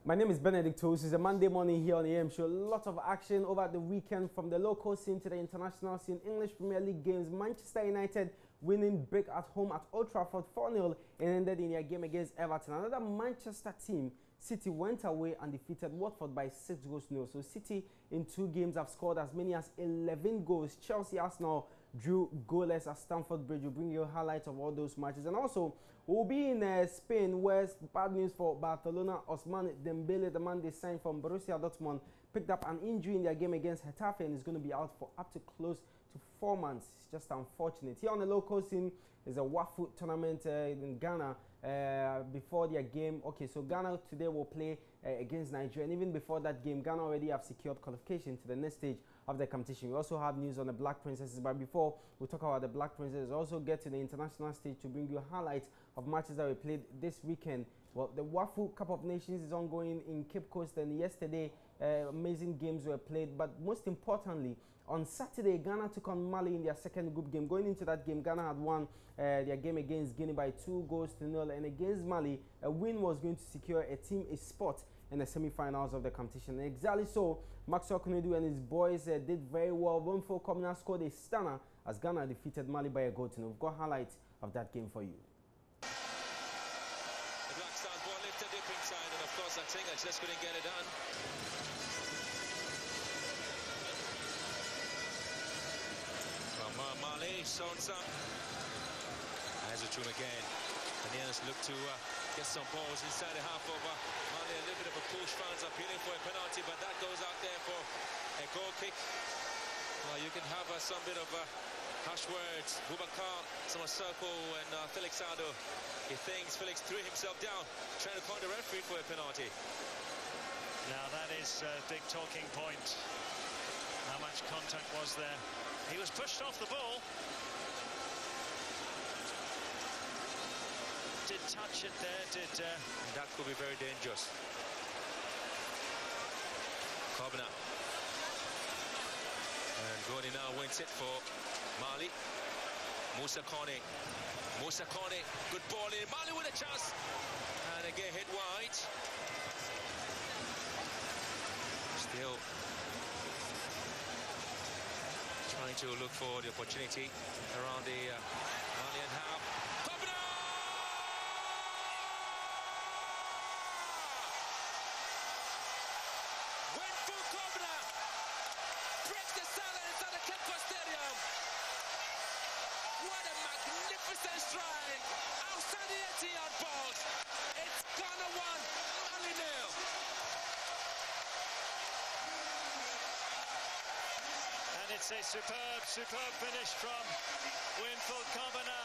My name is Benedict Toast. It's a Monday morning here on the AM Show. Lots of action over the weekend from the local scene to the international scene. English Premier League games. Manchester United winning big at home at Old Trafford 4-0 and ended in their game against Everton. Another Manchester team, City, went away and defeated Watford by 6-0. So City in 2 games have scored as many as 11 goals. Chelsea, Arsenal drew goalless at Stamford Bridge. We'll bring you highlights of all those matches. And also, we'll be in Spain, where bad news for Barcelona. Ousmane Dembele, the man they signed from Borussia Dortmund, picked up an injury in their game against Getafe and is going to be out for up to close to 4 months. It's just unfortunate. Here on the local scene is a WAFU tournament in Ghana before their game. Okay, so Ghana today will play against Nigeria. And even before that game, Ghana already have secured qualification to the next stage of the competition. We also have news on the Black Princesses, but before we talk about the Black Princesses, also get to the international stage to bring you highlights of matches that we played this weekend. Well, the WAFU Cup of Nations is ongoing in Cape Coast, and yesterday amazing games were played. But most importantly, on Saturday, Ghana took on Mali in their second group game. Going into that game, Ghana had won their game against Guinea by 2-0, and against Mali, a win was going to secure a team a spot in the semi-finals of the competition. And exactly so, Maxwell Konedu and his boys did very well. WAFU Kobna scored a stunner as Ghana defeated Mali by a goal to nil. We've got highlights of that game for you. The Black Stars ball lifted deep inside, and of course, I think I just couldn't get it done. From Mali, Sonsa. Has it to him again. Ghanaians look to get some balls inside the half of Mali. A little bit of a push. Fans appealing for a penalty, but that goes out there for a goal kick. Well, you can have some bit of harsh words. Boubacar, Samasoko, and Felix Ado. He thinks Felix threw himself down, trying to call the referee for a penalty. Now that is a big talking point. How much contact was there? He was pushed off the ball. Did touch it there, that could be very dangerous. Kobna. And Goni now wins it for Mali. Musa Kone. Musa Kone, good ball in. Mali with a chance. And again hit wide. Still trying to look for the opportunity around the Malian half. Kobna! Breaks the silence at the Cape Coast Stadium. What a magnificent strike! Outside the 80-yard box. It's Ghana 1, Mali 0. and it's a superb finish from Winful Kobana.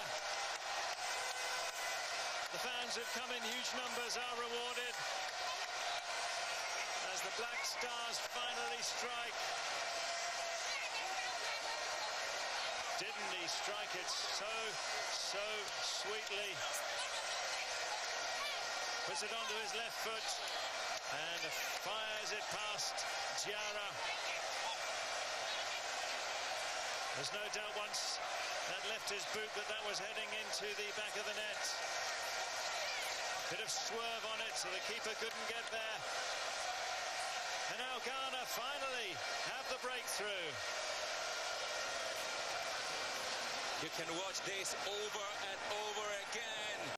The fans have come in huge numbers, are rewarded as the Black Stars finally strike. Didn't he strike it so sweetly? Puts it onto his left foot and fires it past Diarra. There's no doubt once that left his boot that was heading into the back of the net. Bit of swerve on it so the keeper couldn't get there. And now Ghana finally have the breakthrough. You can watch this over and over again.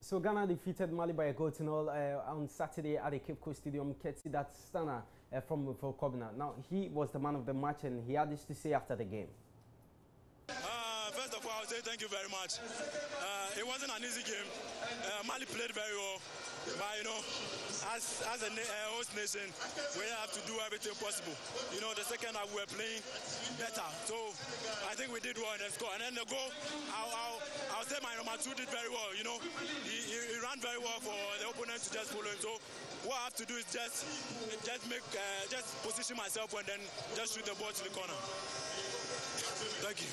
So Ghana defeated Mali by a goal to nil on Saturday at the Cape Coast Stadium. Ketsi, that stunner from Kobna. Now, he was the man of the match and he had this to say after the game. First of all, I'll say thank you very much. It wasn't an easy game. Mali played very well. But, you know, as a host nation, we have to do everything possible. You know, the second half we were playing better. So I think we did well in the score. And then the goal, I'll say my number 2 did very well. You know, he ran very well for the opponent to just follow him. So what I have to do is just position myself and then just shoot the ball to the corner. Thank you.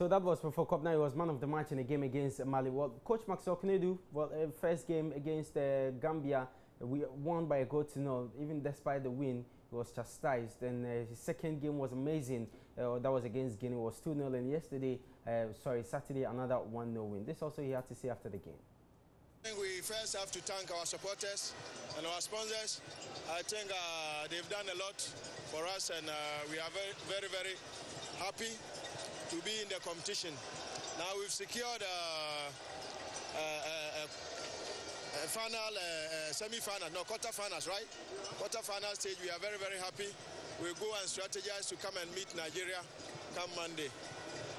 So that was for Kobna. He was man of the match in the game against Mali. Well, Coach Maxwell Konedu, first game against Gambia, we won by a goal to nil. Even despite the win, was chastised. And his second game was amazing. That was against Guinea. It was 2-0. And yesterday, Saturday, another 1-0 win. This also he had to say after the game. I think we first have to thank our supporters and our sponsors. I think they've done a lot for us, and we are very, very, very happy to be in the competition. Now we've secured final, semi-final, no, quarter-finals, right? Quarter-final stage, we are very, very happy. We'll go and strategize to come and meet Nigeria come Monday.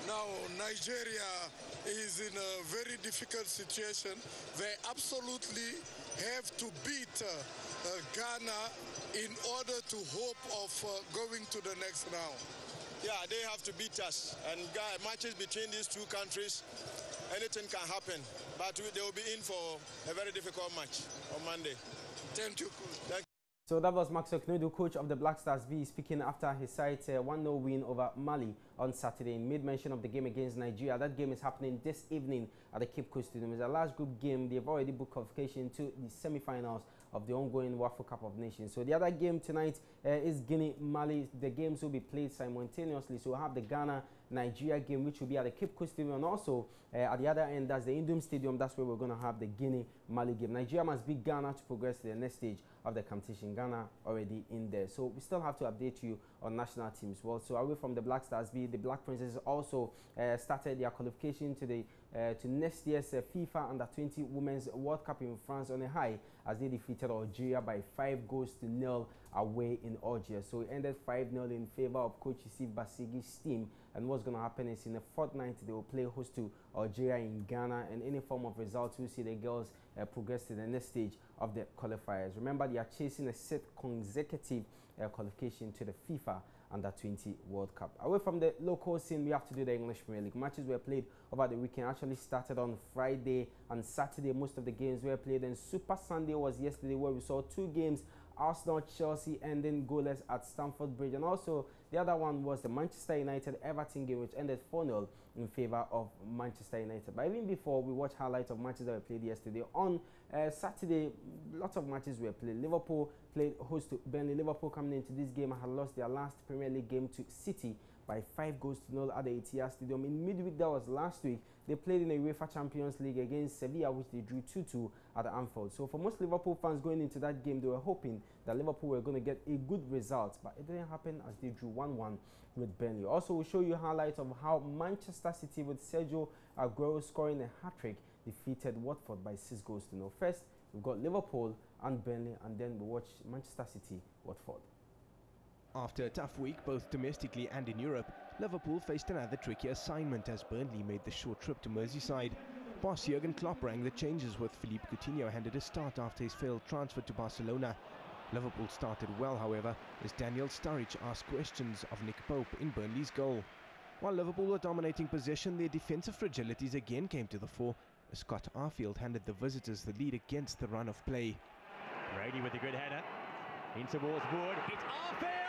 Now, Nigeria is in a very difficult situation. They absolutely have to beat Ghana in order to hope of going to the next round. Yeah, they have to beat us. And matches between these two countries, anything can happen. But they will be in for a very difficult match on Monday. Thank you. Thank you. So that was Max Oknodu, coach of the Black Stars B, speaking after his side's 1-0 win over Mali on Saturday. He made mention of the game against Nigeria. That game is happening this evening at the Cape Coast Stadium. It's a large group game. They've already booked qualification to the semi-finals of the ongoing WAFU Cup of Nations. So the other game tonight is Guinea-Mali. The games will be played simultaneously. So we'll have the Ghana-Nigeria game, which will be at the Cape Coast Stadium. And also at the other end, that's the Indom Stadium. That's where we're going to have the Guinea-Mali game. Nigeria must beat Ghana to progress to the next stage of the competition. Ghana already in there. So we still have to update you on national teams. Well, so away from the Black Stars B, the Black Princesses also started their qualification to the to next year's FIFA Under-20 Women's World Cup in France on a high as they defeated Algeria by 5-0 away in Algiers. So it ended 5-0 in favor of Coach Yusuf Basigi's team. And what's going to happen is in a fortnight they will play host to Algeria in Ghana, and any form of results will see the girls progress to the next stage of the qualifiers. Remember, they are chasing a 6th consecutive qualification to the FIFA Under-20 World Cup. Away from the local scene, we have to do the English Premier League. Matches were played over the weekend. Actually started on Friday and Saturday. Most of the games were played, and Super Sunday was yesterday, where we saw 2 games. Arsenal-Chelsea ending goalless at Stamford Bridge, and also the other one was the Manchester United-Everton game, which ended 4-0 in favour of Manchester United. But even before, we watched highlights of matches that were played yesterday. On Saturday, lots of matches were played. Liverpool played host to Burnley. Liverpool coming into this game had lost their last Premier League game to City by 5-0 at the Etihad Stadium. In midweek, that was last week, they played in the UEFA Champions League against Sevilla, which they drew 2-2 at Anfield. So for most Liverpool fans going into that game, they were hoping that Liverpool were going to get a good result, but it didn't happen as they drew 1-1 with Burnley. Also, we'll show you highlights of how Manchester City, with Sergio Aguero scoring a hat-trick, defeated Watford by 6-0. First, we've got Liverpool and Burnley, and then we'll watch Manchester City, Watford. After a tough week, both domestically and in Europe, Liverpool faced another tricky assignment as Burnley made the short trip to Merseyside. Boss Jurgen Klopp rang the changes with Philippe Coutinho handed a start after his failed transfer to Barcelona. Liverpool started well, however, as Daniel Sturridge asked questions of Nick Pope in Burnley's goal. While Liverpool were dominating possession, their defensive fragilities again came to the fore as Scott Arfield handed the visitors the lead against the run of play. Brady with a good header in towards Wood. It's Arfield!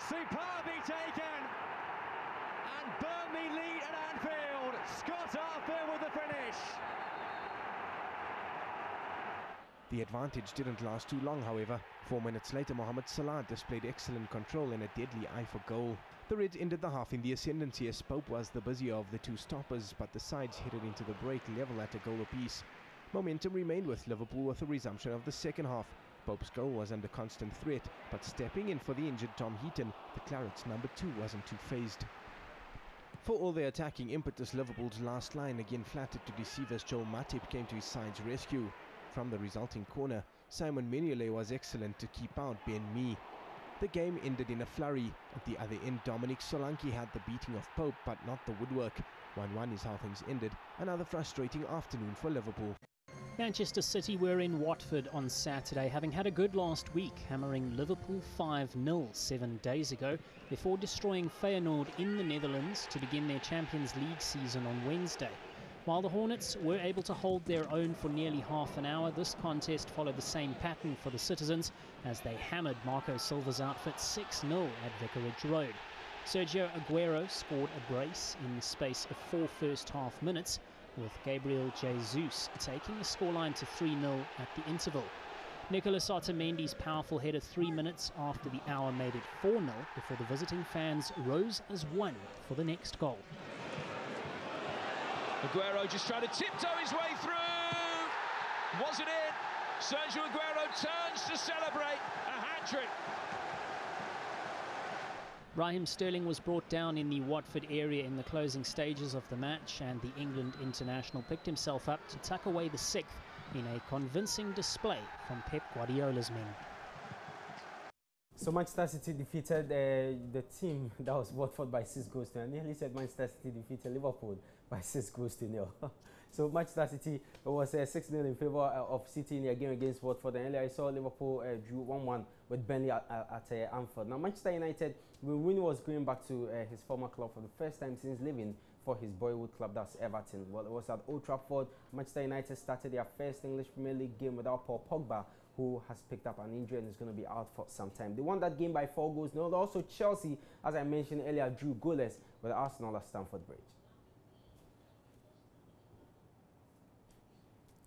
Superbly taken, and Burnley lead at Anfield. Scott Arfield with the finish. The advantage didn't last too long, however. 4 minutes later, Mohamed Salah displayed excellent control and a deadly eye for goal. The Reds ended the half in the ascendancy as Pope was the busier of the two stoppers, but the sides headed into the break level at a goal apiece. Momentum remained with Liverpool with the resumption of the second half. Pope's goal was under constant threat, but stepping in for the injured Tom Heaton, the Clarets' number 2 wasn't too phased. For all their attacking impetus, Liverpool's last line, again flattered to deceive as Joel Matip came to his side's rescue. From the resulting corner, Simon Mignolet was excellent to keep out Ben Mee. The game ended in a flurry. At the other end, Dominic Solanke had the beating of Pope, but not the woodwork. 1-1 is how things ended. Another frustrating afternoon for Liverpool. Manchester City were in Watford on Saturday, having had a good last week, hammering Liverpool 5-0 7 days ago, before destroying Feyenoord in the Netherlands to begin their Champions League season on Wednesday. While the Hornets were able to hold their own for nearly half an hour, this contest followed the same pattern for the citizens as they hammered Marco Silva's outfit 6-0 at Vicarage Road. Sergio Aguero scored a brace in the space of 4 first-half minutes, with Gabriel Jesus taking the scoreline to 3-0 at the interval. Nicolas Otamendi's powerful header 3 minutes after the hour made it 4-0 before the visiting fans rose as one for the next goal. Aguero just trying to tiptoe his way through. Was it in? Sergio Aguero turns to celebrate a hat-trick. Raheem Sterling was brought down in the Watford area in the closing stages of the match, and the England international picked himself up to tuck away the 6th in a convincing display from Pep Guardiola's men. So Manchester City defeated the team that was Watford by 6 goals to 0. I nearly said Manchester City defeated Liverpool by 6 goals to 0. So Manchester City was 6-0 in favour of City in their game against Watford. And earlier I saw Liverpool drew 1-1 with Burnley at Anfield. Now Manchester United, when Rooney was going back to his former club for the first time since leaving for his boyhood club, that's Everton. Well, it was at Old Trafford. Manchester United started their first English Premier League game without Paul Pogba, who has picked up an injury and is going to be out for some time. They won that game by 4 goals. No, also Chelsea, as I mentioned earlier, drew goalless with Arsenal at Stamford Bridge.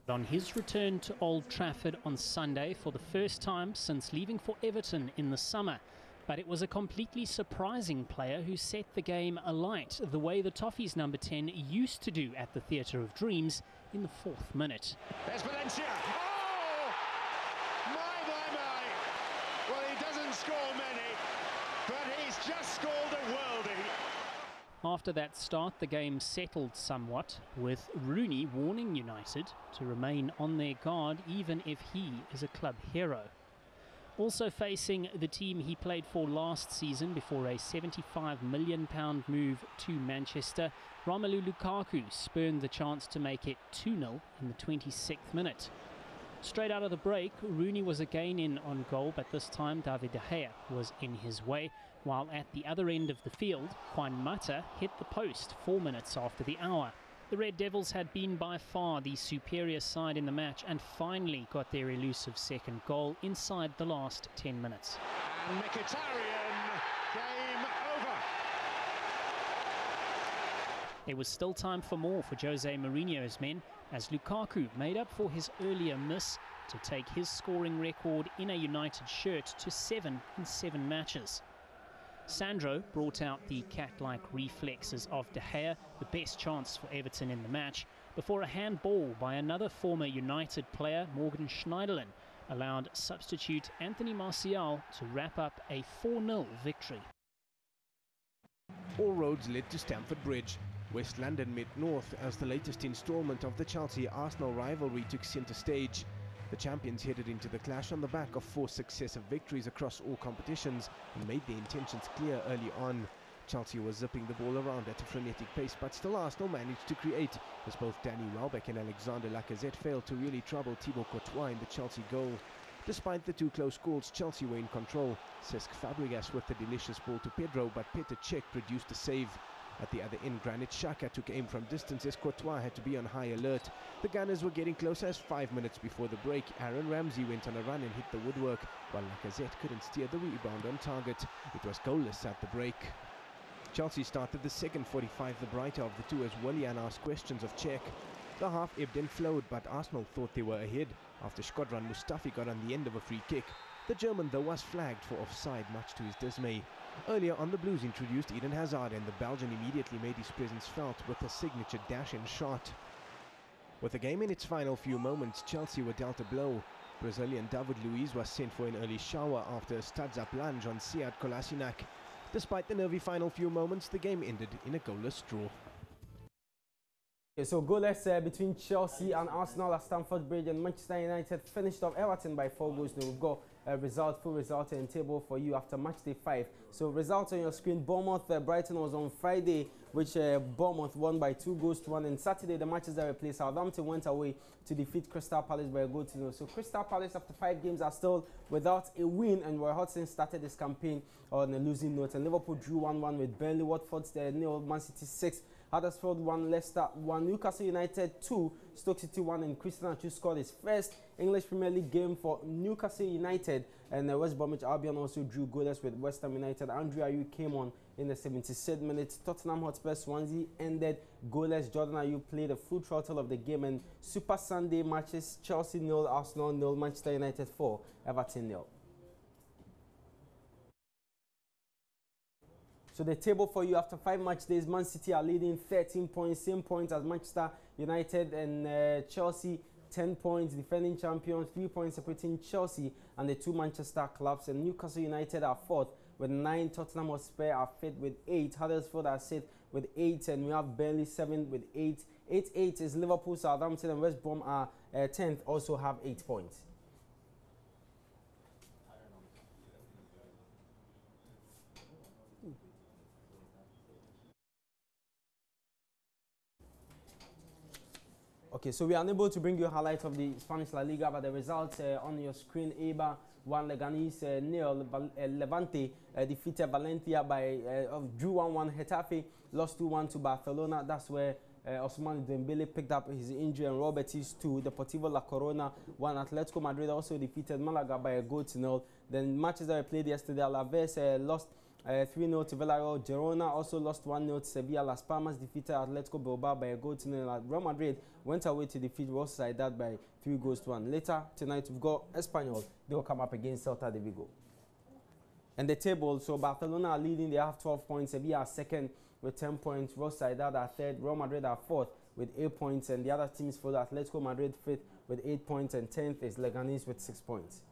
On his return to Old Trafford on Sunday for the first time since leaving for Everton in the summer. But it was a completely surprising player who set the game alight, the way the Toffees' number 10 used to do at the Theatre of Dreams in the 4th minute. There's Valencia. Oh! My. Well, he doesn't score many, but he's just scored a worldie. After that start, the game settled somewhat, with Rooney warning United to remain on their guard even if he is a club hero. Also facing the team he played for last season before a £75 million move to Manchester, Romelu Lukaku spurned the chance to make it 2-0 in the 26th minute. Straight out of the break, Rooney was again in on goal, but this time David De Gea was in his way, while at the other end of the field, Juan Mata hit the post 4 minutes after the hour. The Red Devils had been by far the superior side in the match and finally got their elusive second goal inside the last 10 minutes. And Mkhitaryan, game over. There was still time for more for Jose Mourinho's men, as Lukaku made up for his earlier miss to take his scoring record in a United shirt to 7 in 7 matches. Sandro brought out the cat-like reflexes of De Gea, the best chance for Everton in the match, before a handball by another former United player, Morgan Schneiderlin, allowed substitute Anthony Martial to wrap up a 4-0 victory. All roads led to Stamford Bridge. West London met North as the latest instalment of the Chelsea-Arsenal rivalry took centre stage. The champions headed into the clash on the back of 4 successive victories across all competitions and made their intentions clear early on. Chelsea was zipping the ball around at a frenetic pace, but still Arsenal managed to create, as both Danny Welbeck and Alexander Lacazette failed to really trouble Thibaut Courtois in the Chelsea goal. Despite the 2 close goals, Chelsea were in control. Cesc Fabregas with the delicious ball to Pedro, but Petr Cech produced a save. At the other end, Granit Xhaka took aim from distance as Courtois had to be on high alert. The Gunners were getting closer as 5 minutes before the break, Aaron Ramsey went on a run and hit the woodwork, while Lacazette couldn't steer the rebound on target. It was goalless at the break. Chelsea started the second 45 the brighter of the two as Willian asked questions of Cech. The half ebbed and flowed, but Arsenal thought they were ahead after Shkodran Mustafi got on the end of a free kick. The German though was flagged for offside, much to his dismay. Earlier on, the Blues introduced Eden Hazard and the Belgian immediately made his presence felt with a signature dash and shot. With the game in its final few moments, Chelsea were dealt a blow. Brazilian David Luiz was sent for an early shower after a studs-up lunge on Sead Kolasinac. Despite the nervy final few moments, the game ended in a goalless draw. Okay, so goalless between Chelsea and Arsenal at Stamford Bridge, and Manchester United finished off Everton by 4 goals. Now we've got a full result in table for you after match day 5. So results on your screen: Bournemouth, Brighton was on Friday, which Bournemouth won by 2 goals to 1. And Saturday, the matches that were played, Southampton went away to defeat Crystal Palace by a goal to 0. So Crystal Palace, after 5 games, are still without a win, and Roy Hodgson started this campaign on a losing note. And Liverpool drew 1-1 with Burnley. Watford's 0, Man City 6. Huddersfield 1, Leicester 1, Newcastle United 2, Stoke City 1, and Christian Atsu scored his first English Premier League game for Newcastle United, and West Bromwich Albion also drew goalless with West Ham United. Andrew Ayew came on in the 76th minute. Tottenham Hotspur Swansea ended goalless. Jordan Ayew played a full throttle of the game, and Super Sunday matches: Chelsea 0, Arsenal 0, Manchester United 4, Everton 0. So the table for you after 5 match days: Man City are leading 13 points, same points as Manchester United, and Chelsea 10 points, defending champions, 3 points separating Chelsea and the 2 Manchester clubs. And Newcastle United are 4th with 9, Tottenham Hotspur are 5th with 8, Huddersfield are 6th with 8, and we have Burnley 7th with 8. 8 is Liverpool, Southampton, and West Brom are 10th, also have 8 points. Okay, so we are unable to bring you highlights of the Spanish La Liga, but the results on your screen: Eibar 1, Leganés 0, Levante defeated Valencia by drew 1-1. Getafe lost 2-1 to Barcelona. That's where Ousmane Dembele picked up his injury, and Robertis 2. Deportivo La Corona 1. Atletico Madrid also defeated Malaga by a goal to 0. Then matches that were played yesterday: Alaves lost 3-0 to Villarreal. Girona also lost 1-0 to Sevilla. Las Palmas defeated Atletico Bilbao by a goal to 0. Real Madrid went away to defeat Real Sociedad by 3-1. Later tonight, we've got Espanyol. They will come up against Celta de Vigo. And the table: so Barcelona are leading. They have 12 points. Sevilla are 2nd with 10 points. Real Sociedad are 3rd. Real Madrid are 4th with 8 points. And the other teams follow: Atletico Madrid 5th with 8 points, and 10th is Leganés with 6 points.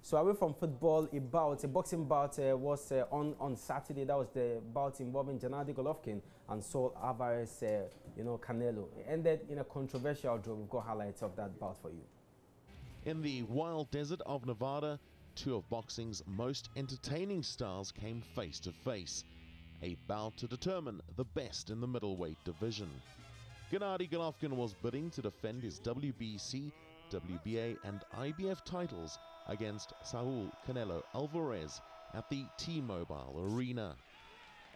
So away from football, a boxing bout was on Saturday. That was the bout involving Gennady Golovkin and Saul Alvarez, Canelo. It ended in a controversial draw. We've got highlights of that bout for you. In the wild desert of Nevada, 2 of boxing's most entertaining stars came face to face. A bout to determine the best in the middleweight division. Gennady Golovkin was bidding to defend his WBC, WBA and IBF titles against Saul Canelo Alvarez at the T-Mobile Arena.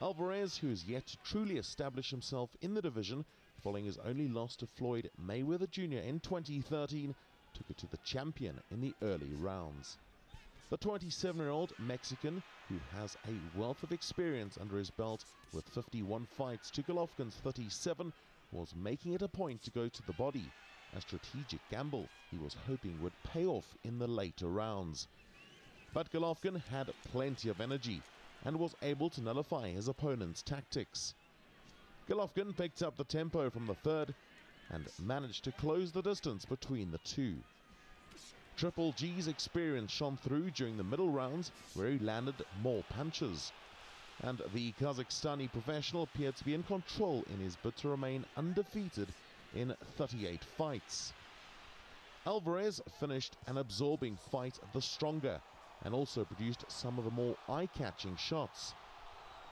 Alvarez, who is yet to truly establish himself in the division following his only loss to Floyd Mayweather Jr. in 2013, took it to the champion in the early rounds. The 27-year-old Mexican, who has a wealth of experience under his belt with 51 fights to Golovkin's 37, was making it a point to go to the body, a strategic gamble he was hoping would pay off in the later rounds. But Golovkin had plenty of energy and was able to nullify his opponent's tactics. Golovkin picked up the tempo from the 3rd and managed to close the distance between the 2. Triple G's experience shone through during the middle rounds, where he landed more punches. And the Kazakhstani professional appeared to be in control in his bid to remain undefeated in 38 fights. Alvarez finished an absorbing fight the stronger and also produced some of the more eye-catching shots.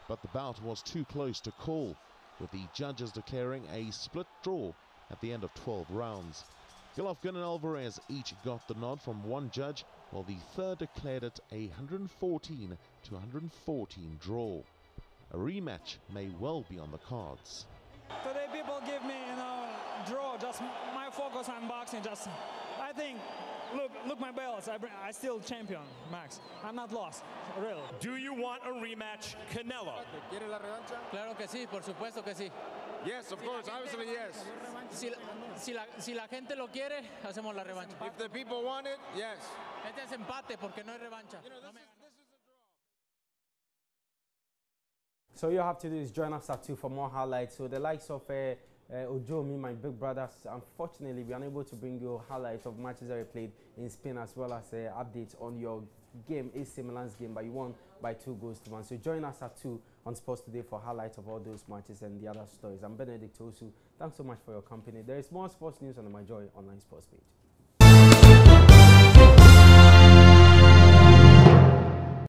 But the bout was too close to call, with the judges declaring a split draw at the end of 12 rounds. Golovkin and Alvarez each got the nod from one judge, while the third declared it a 114 to 114 draw. A rematch may well be on the cards. Today people give me, draw, just my focus on boxing, I think, look my belts, I still champion, Max. I'm not lost, really. Do you want a rematch, Canelo? ¿Quiere la revancha? Claro que sí, por supuesto que sí. Yes, of course, obviously yes. Si la gente lo quiere, hacemos la revancha. If the people want it, yes. Este es empate porque no hay revancha. So all you have to do is join us at 2 for more highlights. So the likes of Ojo, me, my big brothers, unfortunately, we are unable to bring you highlights of matches that we played in Spain, as well as updates on your game, AC Milan's game, but you won by 2-1. So join us at 2 on Sports Today for highlights of all those matches and the other stories. I'm Benedict Osu. Thanks so much for your company. There is more sports news on the My Joy online sports page.